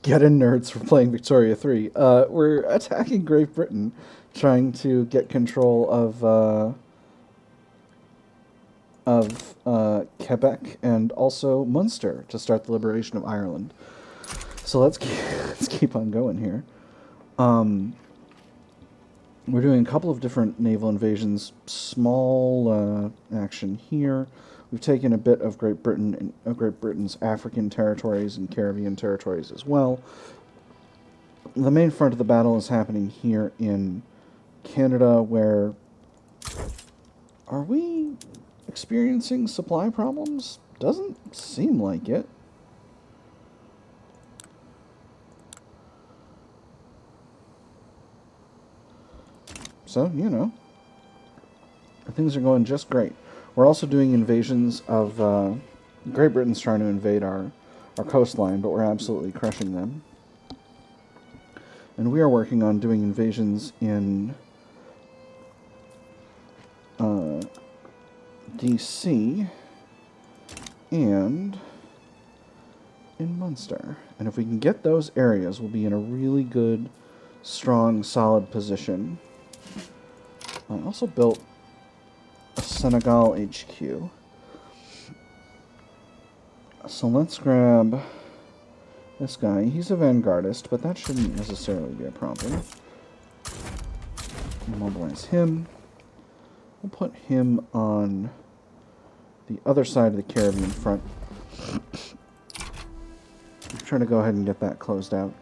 Get in, nerds, for playing Victoria 3. We're attacking Great Britain, trying to get control of Quebec and also Munster to start the liberation of Ireland. So let's keep on going here. We're doing a couple of different naval invasions. Small action here. We've taken a bit of Great Britain's African territories and Caribbean territories as well. The main front of the battle is happening here in Canada, where are we experiencing supply problems? Doesn't seem like it. So, you know, things are going just great. We're also doing invasions of... Great Britain's trying to invade our coastline, but we're absolutely crushing them. And we are working on doing invasions in DC and in Munster. And if we can get those areas, we'll be in a really good, strong, solid position. I also built a Senegal HQ. So let's grab this guy. He's a vanguardist, but that shouldn't necessarily be a problem. Mobilize him. We'll put him on the other side of the Caribbean front. I'm trying to go ahead and get that closed out.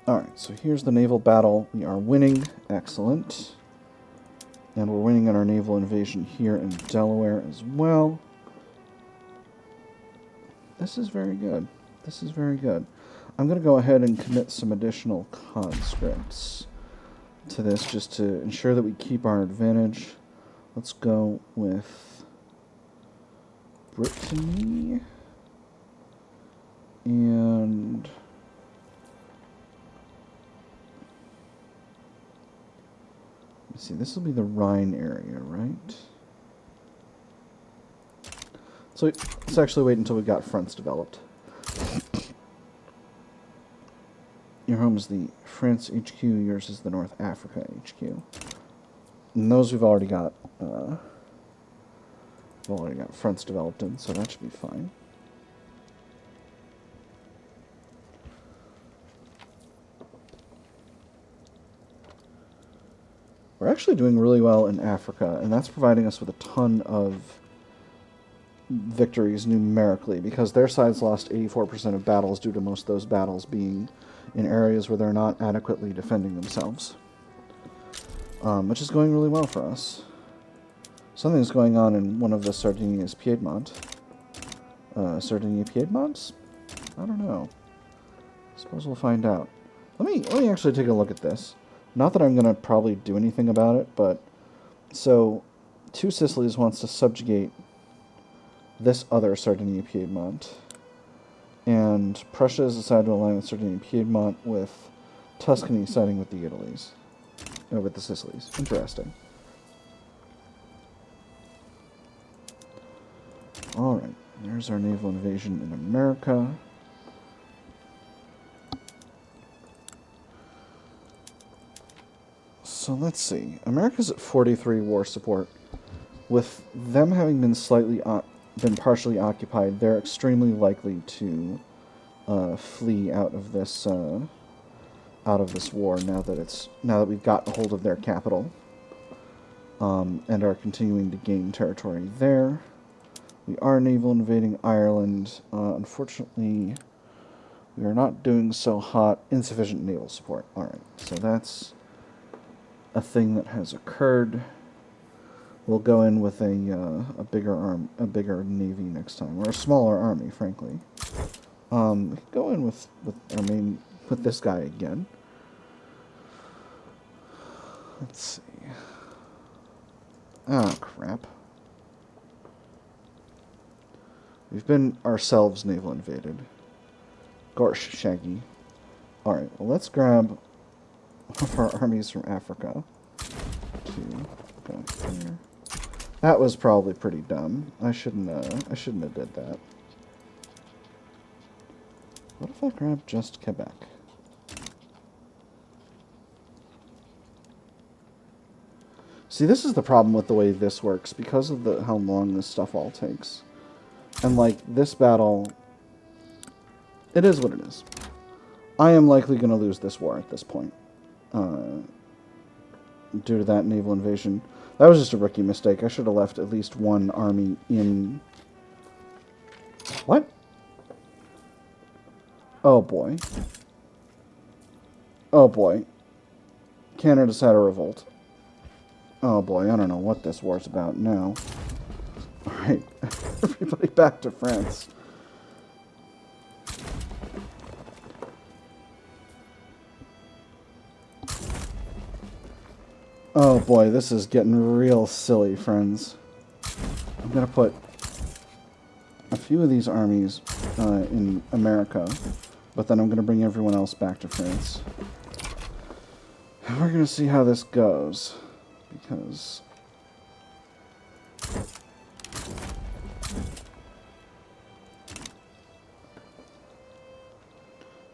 Alright, so here's the naval battle. We are winning. Excellent. And we're winning on our naval invasion here in Delaware as well. This is very good. This is very good. I'm going to go ahead and commit some additional conscripts to this just to ensure that we keep our advantage. Let's go with Brittany and... let's see, this will be the Rhine area, right? So let's actually wait until we've got fronts developed. Your home is the France HQ, yours is the North Africa HQ. And those we've already got fronts developed in, so that should be fine. We're actually doing really well in Africa, and that's providing us with a ton of victories numerically, because their side's lost 84% of battles due to most of those battles being in areas where they're not adequately defending themselves. Which is going really well for us. Something's going on in one of the Sardinia's Piedmont. Sardinia Piedmonts? I don't know. Suppose we'll find out. Let me actually take a look at this. Not that I'm going to probably do anything about it, but... So, Two Sicilies wants to subjugate this other Sardinia Piedmont. And Prussia has decided to align with Sardinia Piedmont, with Tuscany siding with the Italies. No, with the Sicilies. Interesting. Alright, there's our naval invasion in America. So let's see. America's at 43 war support. With them having been partially occupied, they're extremely likely to flee out of this war now that we've gotten a hold of their capital, and are continuing to gain territory there. We are naval invading Ireland. Unfortunately, we are not doing so hot. Insufficient naval support. All right, so that's a thing that has occurred. We'll go in with a bigger navy next time, or a smaller army, frankly. Go in with this guy again. Let's see. Ah, crap. We've been ourselves naval invaded. Gorsh, Shaggy. Alright, well, let's grab one of our armies from Africa to go here. That was probably pretty dumb. I shouldn't have did that. What if I grab just Quebec? See, this is the problem with the way this works, because of how long this stuff all takes. And, like, this battle, it is what it is. I am likely going to lose this war at this point, due to that naval invasion. That was just a rookie mistake. I should have left at least one army in... What? Oh, boy. Oh, boy. Canada's had a revolt. Oh, boy. I don't know what this war's about now. Alright. Everybody back to France. Oh, boy. This is getting real silly, friends. I'm going to put a few of these armies in America, but then I'm going to bring everyone else back to France. And we're going to see how this goes, because...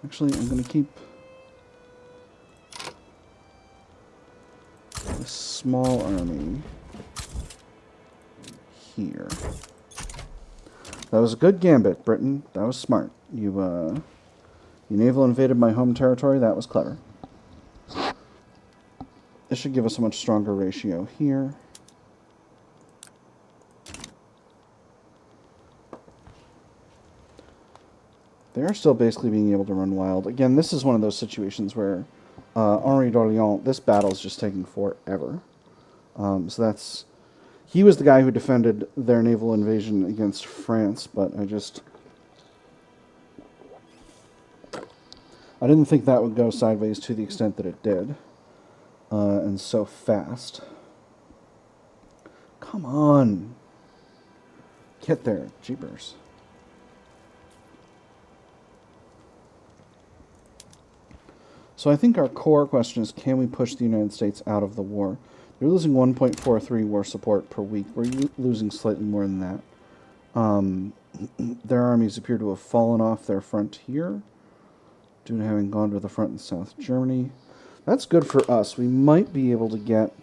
Actually, I'm going to keep a small army here. That was a good gambit, Britain. That was smart. You naval invaded my home territory. That was clever. This should give us a much stronger ratio here. They are still basically being able to run wild. Again, this is one of those situations where Henri d'Orléans, this battle is just taking forever. So that's... He was the guy who defended their naval invasion against France, but I didn't think that would go sideways to the extent that it did. And so fast. Come on. Get there, jeepers. So I think our core question is, can we push the United States out of the war? They're losing 1.43 war support per week. We're losing slightly more than that. Their armies appear to have fallen off their frontier due to having gone to the front in South Germany. That's good for us. We might be able to get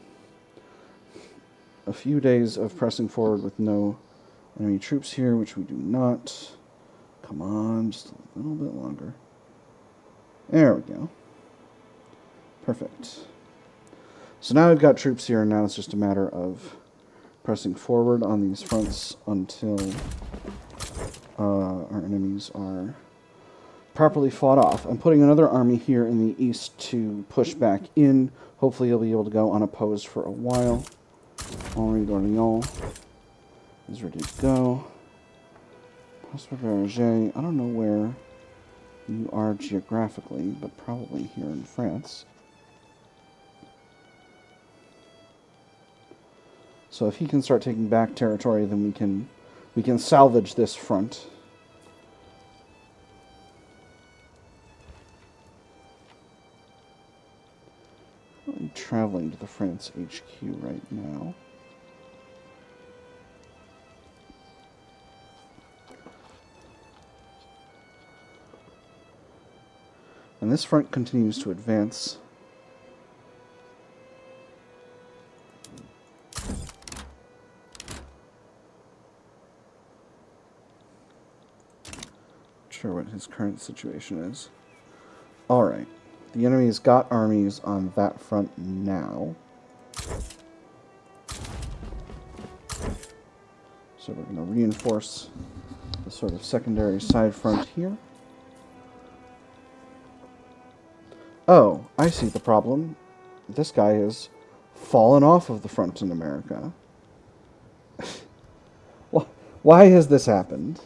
a few days of pressing forward with no enemy troops here, which we do not. Come on, just a little bit longer. There we go. Perfect. So now we've got troops here, and now it's just a matter of pressing forward on these fronts until our enemies are properly fought off. I'm putting another army here in the east to push back in. Hopefully he'll be able to go unopposed for a while. Henri d'Orléans is ready to go. Prosper Berger, I don't know where you are geographically, but probably here in France. So if he can start taking back territory, then we can salvage this front. I'm traveling to the France HQ right now. And this front continues to advance. Not sure what his current situation is. Alright. The enemy's got armies on that front now. So we're going to reinforce the sort of secondary side front here. Oh, I see the problem. This guy has fallen off of the front in America. Why has this happened?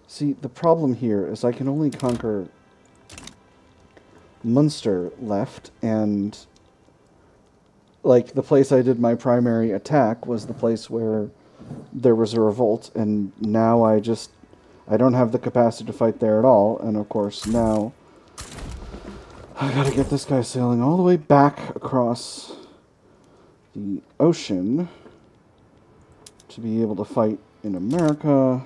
See, the problem here is I can only conquer Munster left, and like the place I did my primary attack was the place where there was a revolt, and now I don't have the capacity to fight there at all, and of course now I gotta get this guy sailing all the way back across the ocean to be able to fight in America.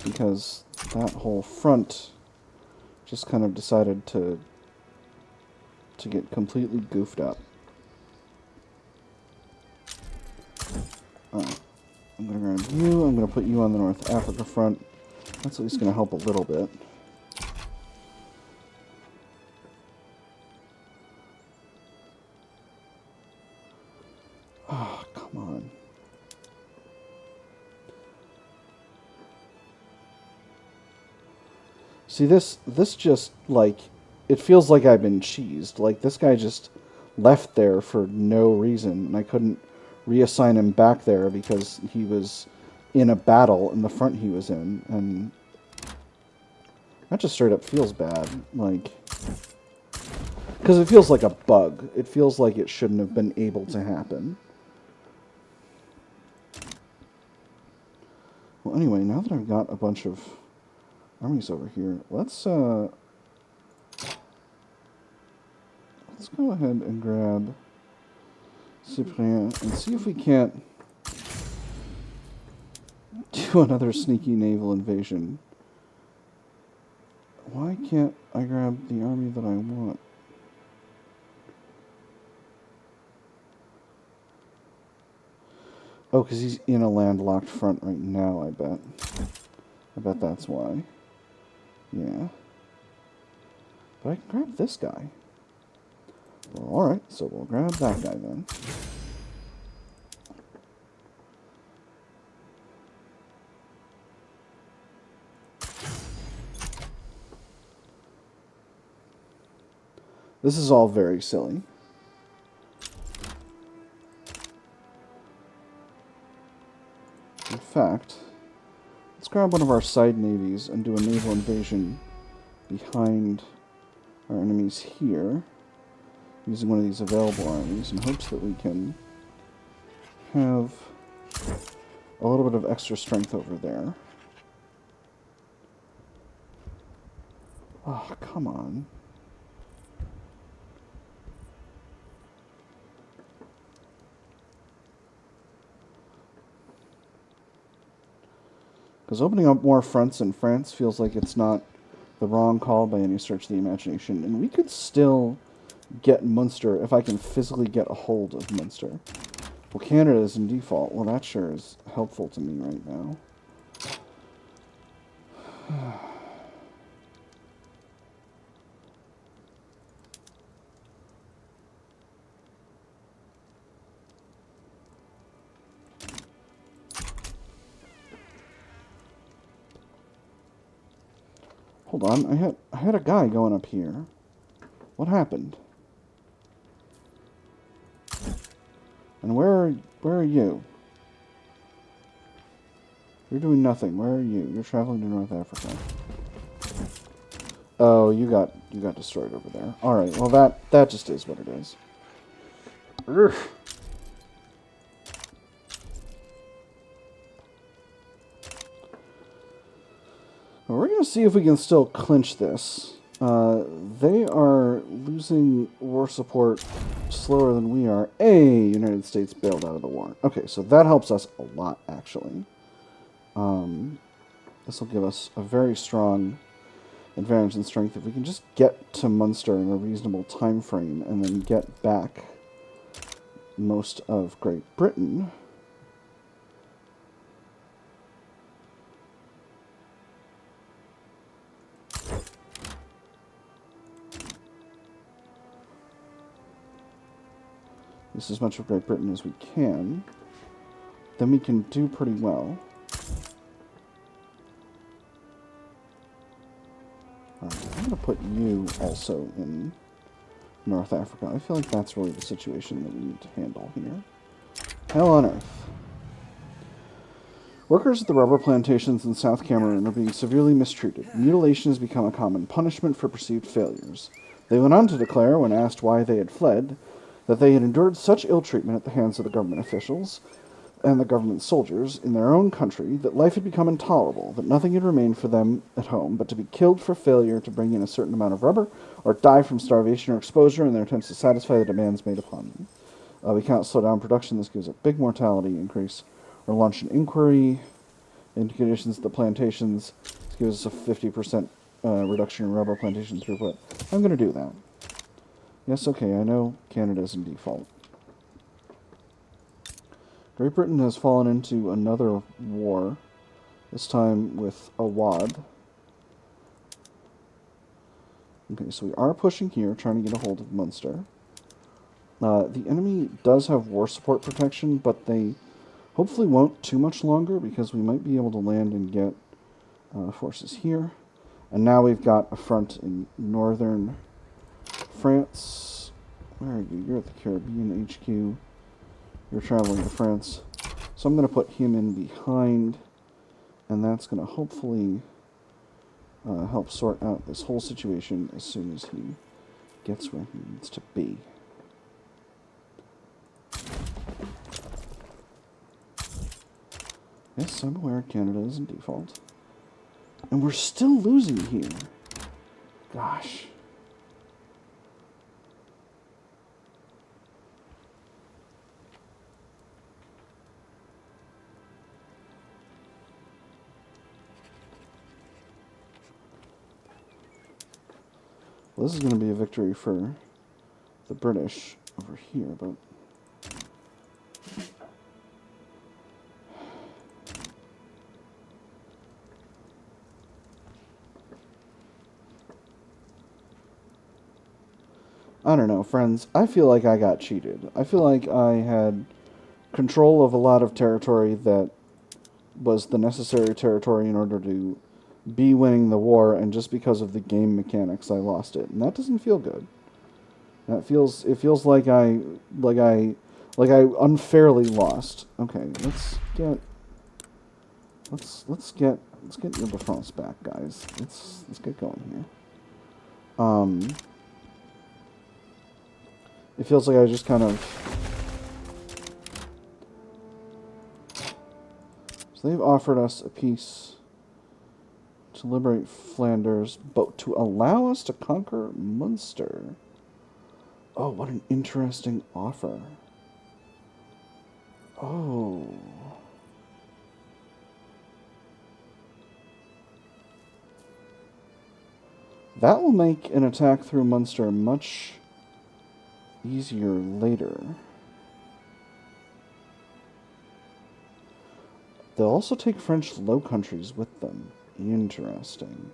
Because that whole front just kind of decided to get completely goofed up. Alright. I'm going to grab you. I'm going to put you on the North Africa front. That's at least going to help a little bit. Oh, come on. See, this just, like, it feels like I've been cheesed. Like, this guy just left there for no reason, and I couldn't reassign him back there because he was in a battle in the front he was in, and that just straight up feels bad. Like, because it feels like a bug. It feels like it shouldn't have been able to happen. Well, anyway, now that I've got a bunch of armies over here, let's go ahead and grab Cyprien and see if we can't do another sneaky naval invasion. Why can't I grab the army that I want? Oh, because he's in a landlocked front right now, I bet. I bet that's why. Yeah. But I can grab this guy. Well, alright, so we'll grab that guy then. This is all very silly. In fact, let's grab one of our side navies and do a naval invasion behind our enemies here, using one of these available armies in hopes that we can have a little bit of extra strength over there. Oh, come on. Because opening up more fronts in France feels like it's not the wrong call by any stretch of the imagination. And we could still get Munster if I can physically get a hold of Munster. Well, Canada is in default. Well, that sure is helpful to me right now. Hold on, I had a guy going up here. What happened? And where are you? You're doing nothing. Where are you? You're traveling to North Africa. Oh, you got destroyed over there. All right. Well, that just is what it is. Urgh. We're going to see if we can still clinch this. They are losing war support slower than we are. United States bailed out of the war. Okay, so that helps us a lot, actually. This will give us a very strong advantage in strength if we can just get to Munster in a reasonable time frame and then get back most of Great Britain. As much of Great Britain as we can, then we can do pretty well. Alright, I'm going to put you also in North Africa. I feel like that's really the situation that we need to handle here. Hell on earth. Workers at the rubber plantations in South Cameroon are being severely mistreated. Mutilation has become a common punishment for perceived failures. They went on to declare, when asked why they had fled, that they had endured such ill treatment at the hands of the government officials and the government soldiers in their own country that life had become intolerable, that nothing had remained for them at home but to be killed for failure to bring in a certain amount of rubber, or die from starvation or exposure in their attempts to satisfy the demands made upon them. We cannot slow down production. This gives a big mortality increase. Or launch an inquiry into conditions at the plantations. This gives us a 50% reduction in rubber plantation throughput. I'm going to do that. Yes, okay, I know Canada's in default. Great Britain has fallen into another war, this time with Awad. Okay, so we are pushing here, trying to get a hold of Munster. The enemy does have war support protection, but they hopefully won't too much longer, because we might be able to land and get forces here. And now we've got a front in northern France. Where are you? You're at the Caribbean HQ. You're traveling to France. So I'm going to put him in behind, and that's going to hopefully help sort out this whole situation as soon as he gets where he needs to be. Yes, I'm aware Canada is in default. And we're still losing here. Gosh. Well, this is going to be a victory for the British over here, but I don't know, friends. I feel like I got cheated. I feel like I had control of a lot of territory that was the necessary territory in order to be winning the war, and just because of the game mechanics, I lost it, and that doesn't feel good. It feels like I unfairly lost. Okay, let's get your defense back, guys. Let's get going here. It feels like I just kind of... So they've offered us a peace to liberate Flanders, but to allow us to conquer Munster. Oh, what an interesting offer. Oh. That will make an attack through Munster much easier later. They'll also take French Low Countries with them. Interesting.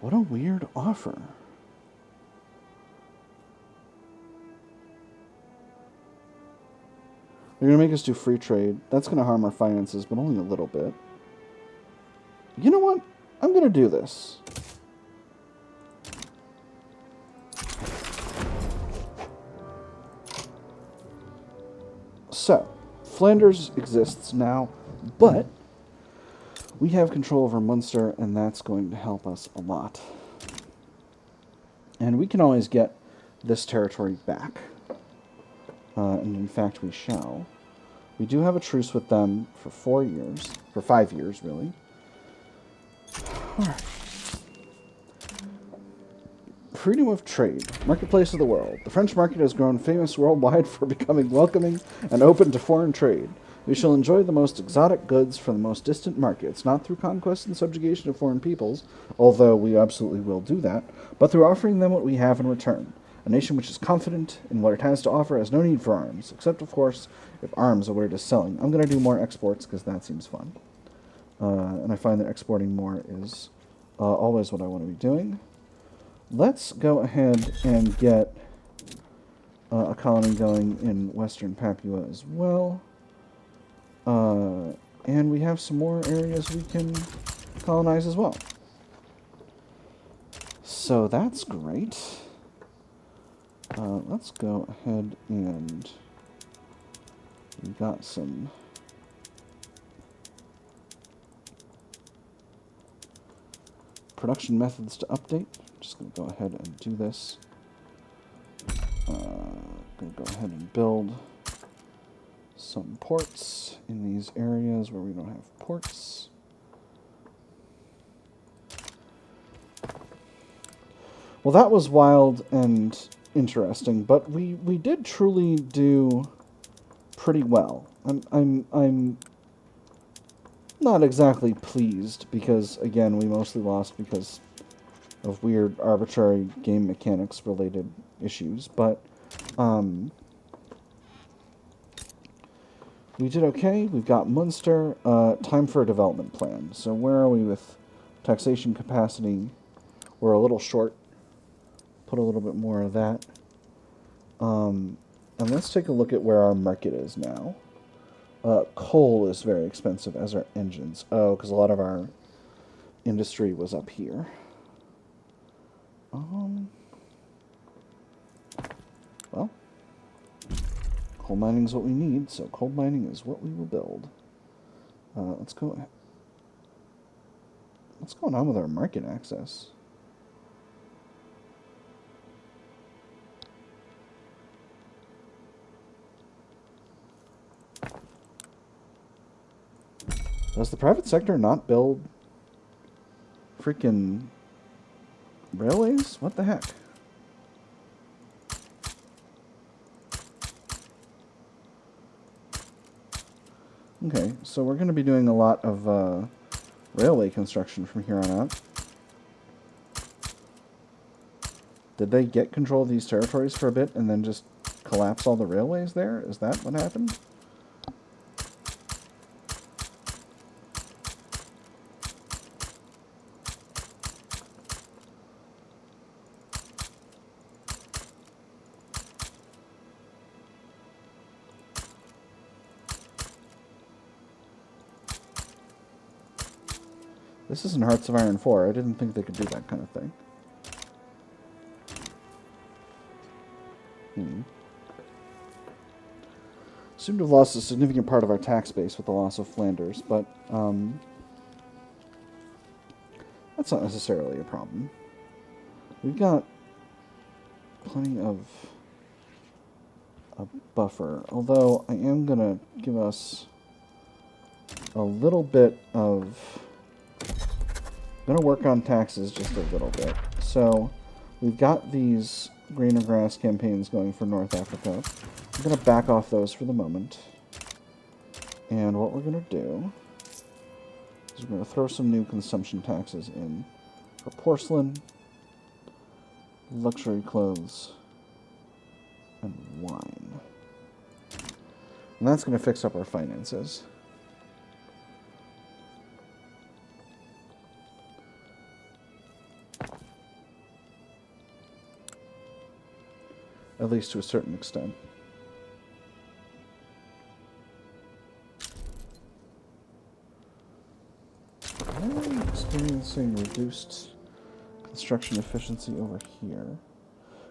What a weird offer. They're going to make us do free trade. That's going to harm our finances, but only a little bit. You know what? I'm going to do this. So, Flanders exists now, but we have control over Munster, and that's going to help us a lot. And we can always get this territory back. And in fact, we shall. We do have a truce with them for 4 years. For 5 years, really. Alright. Freedom of trade. Marketplace of the world. The French market has grown famous worldwide for becoming welcoming and open to foreign trade. We shall enjoy the most exotic goods from the most distant markets, not through conquest and subjugation of foreign peoples, although we absolutely will do that, but through offering them what we have in return. A nation which is confident in what it has to offer has no need for arms, except, of course, if arms are what it is selling. I'm going to do more exports because that seems fun. And I find that exporting more is always what I want to be doing. Let's go ahead and get a colony going in Western Papua as well. And we have some more areas we can colonize as well. So that's great. Let's go ahead and we got some production methods to update. Just going to go ahead and do this. going to go ahead and build some ports in these areas where we don't have ports. Well, that was wild and interesting, but we did truly do pretty well. I'm not exactly pleased because, again, we mostly lost because of weird, arbitrary game mechanics related issues, but we did okay. We've got Munster. Time for a development plan. So where are we with taxation capacity? We're a little short. Put a little bit more of that. And let's take a look at where our market is now. Coal is very expensive, as are engines. Oh, because a lot of our industry was up here. Well, coal mining is what we need, so coal mining is what we will build. Let's go. What's going on with our market access? Does the private sector not build freaking railways? What the heck? Okay, so we're going to be doing a lot of railway construction from here on out. Did they get control of these territories for a bit and then just collapse all the railways there? Is that what happened? This isn't Hearts of Iron 4. I didn't think they could do that kind of thing. Seem to have lost a significant part of our tax base with the loss of Flanders, but that's not necessarily a problem. We've got plenty of a buffer, although I am going to give us a little bit of... I'm going to work on taxes just a little bit. So we've got these greener grass campaigns going for North Africa. I'm going to back off those for the moment. And what we're going to do is we're going to throw some new consumption taxes in for porcelain, luxury clothes, and wine. And that's going to fix up our finances. At least to a certain extent. I'm experiencing reduced construction efficiency over here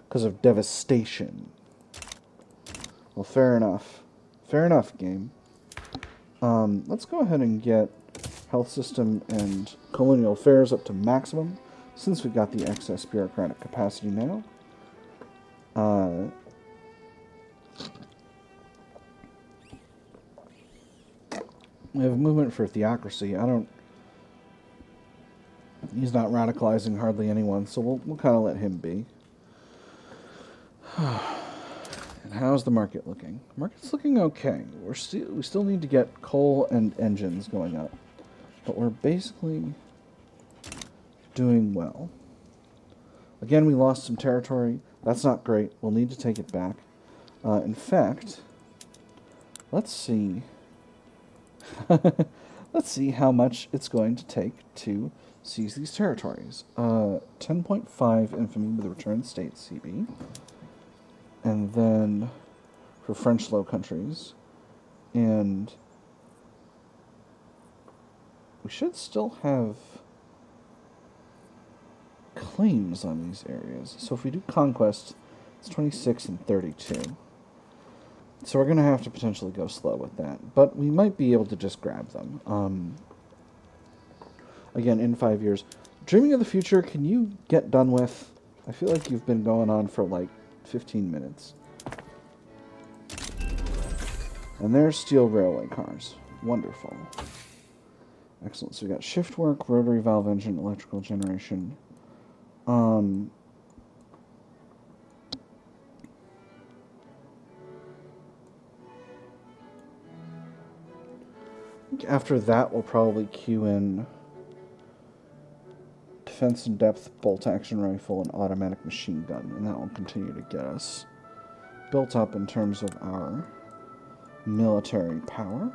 because of devastation. Well, fair enough. Fair enough, game. Let's go ahead and get health system and colonial affairs up to maximum, since we've got the excess bureaucratic capacity now. We have a movement for theocracy. He's not radicalizing hardly anyone, so we'll kind of let him be. And how's the market looking? The market's looking okay. We still need to get coal and engines going up, but we're basically doing well. Again, we lost some territory. That's not great. We'll need to take it back. In fact, let's see. Let's see how much it's going to take to seize these territories. 10.5 infamy with the returned state CB. And then for French Low Countries. And we should still have claims on these areas. So if we do conquest, it's 26 and 32. So we're going to have to potentially go slow with that. But we might be able to just grab them. Again, in 5 years. Dreaming of the future, can you get done with? I feel like you've been going on for like 15 minutes. And there's steel railway cars. Wonderful. Excellent. So we got shift work, rotary valve engine, electrical generation. After that, we'll probably queue in defense in depth, bolt action rifle, and automatic machine gun, and that will continue to get us built up in terms of our military power.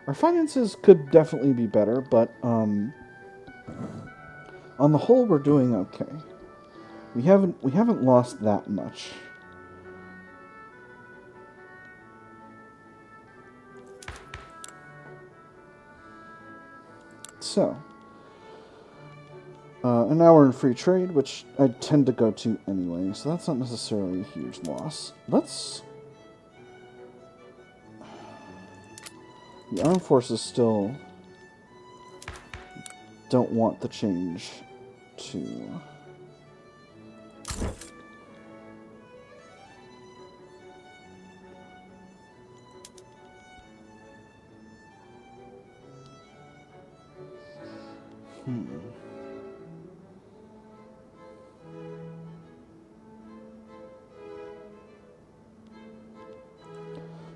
Our finances could definitely be better, but on the whole, we're doing okay. We haven't lost that much. So, and now we're in free trade, which I tend to go to anyway, so that's not necessarily a huge loss. The armed forces still don't want the change to...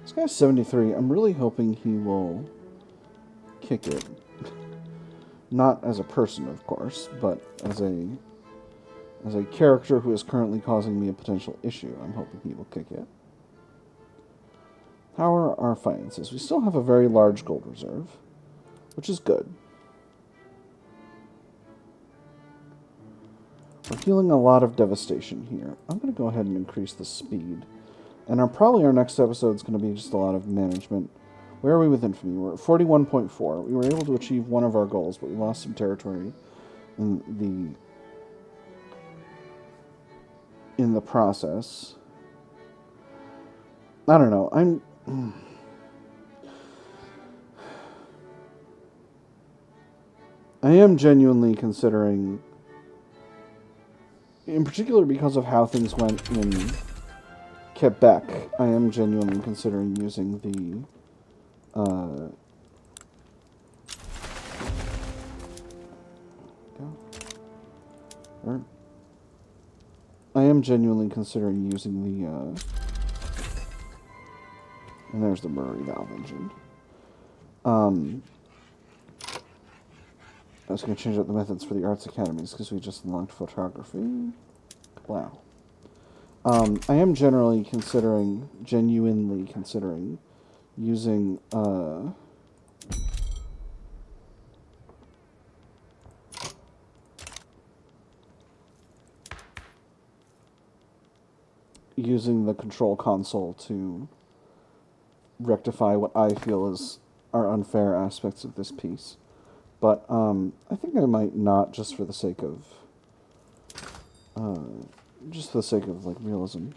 This guy's 73. I'm really hoping he will kick it. Not as a person, of course, but as a character who is currently causing me a potential issue. I'm hoping he will kick it. How are our finances? We still have a very large gold reserve, which is good. We're feeling a lot of devastation here. I'm going to go ahead and increase the speed. And probably our next episode is going to be just a lot of management. Where are we with infamy? We're at 41.4. We were able to achieve one of our goals, but we lost some territory in the process. I don't know. I am genuinely considering, in particular because of how things went in Quebec, I am genuinely considering using the and there's the Murray valve engine. I was going to change up the methods for the arts academies because we just unlocked photography. Wow. I am genuinely considering using using the control console to rectify what I feel are unfair aspects of this piece. But I think I might not, just for the sake of like realism.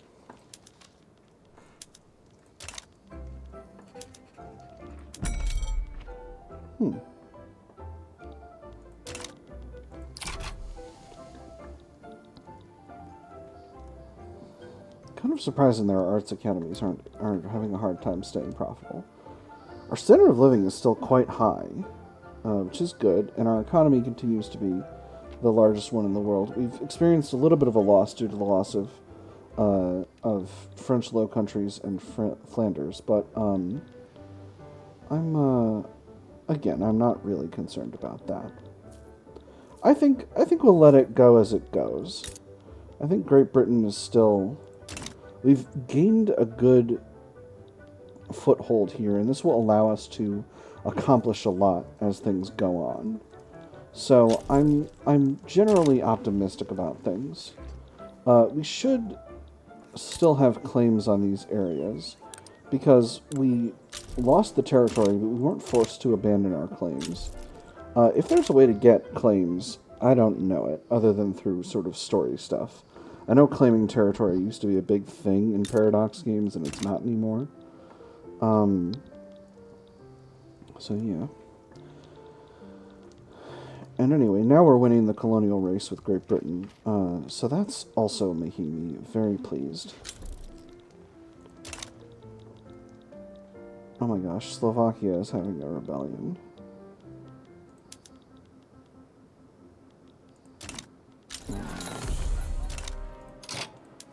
Kind of surprising that our arts academies aren't having a hard time staying profitable. Our standard of living is still quite high, which is good, and our economy continues to be the largest one in the world. We've experienced a little bit of a loss due to the loss of French Low Countries and Flanders, but I'm not really concerned about that. I think we'll let it go as it goes. I think Great Britain is still... We've gained a good foothold here, and this will allow us to accomplish a lot as things go on. So I'm generally optimistic about things. We should still have claims on these areas, because we lost the territory, but we weren't forced to abandon our claims. If there's a way to get claims, I don't know it, other than through sort of story stuff. I know claiming territory used to be a big thing in Paradox games, and it's not anymore. So yeah. And anyway, now we're winning the colonial race with Great Britain, so that's also making me very pleased. Oh my gosh, Slovakia is having a rebellion.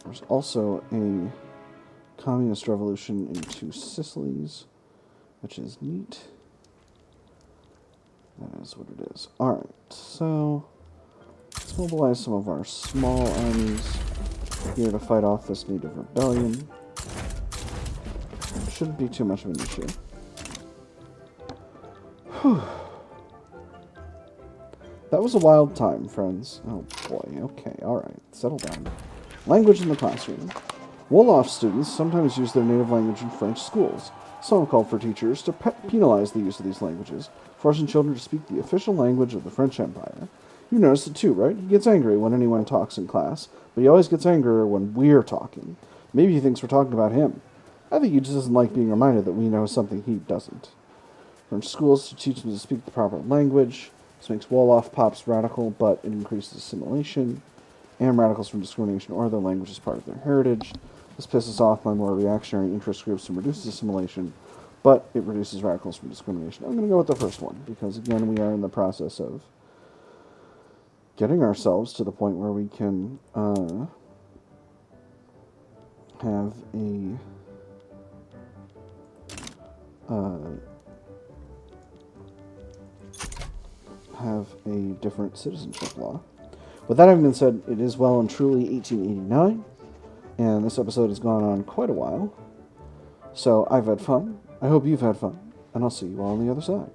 There's also a communist revolution in 2 Sicilies, which is neat. That is what it is. Alright, so let's mobilize some of our small armies here to fight off this native rebellion. Shouldn't be too much of an issue. Whew. That was a wild time, friends. Oh boy, okay, alright, settle down. Language in the classroom. Wolof students sometimes use their native language in French schools. Some have called for teachers to penalize the use of these languages, forcing children to speak the official language of the French Empire. You noticed it too, right? He gets angry when anyone talks in class, but he always gets angrier when we're talking. Maybe he thinks we're talking about him. I think he just doesn't like being reminded that we know something he doesn't. French schools to teach them to speak the proper language. This makes Wolof pops radical, but it increases assimilation, and radicals from discrimination or their language as part of their heritage. This pisses off my more reactionary interest groups and reduces assimilation, but it reduces radicals from discrimination. I'm going to go with the first one, because again, we are in the process of getting ourselves to the point where we can have a different citizenship law. With that having been said, it is well and truly 1889, and this episode has gone on quite a while. So I've had fun. I hope you've had fun, and I'll see you all on the other side.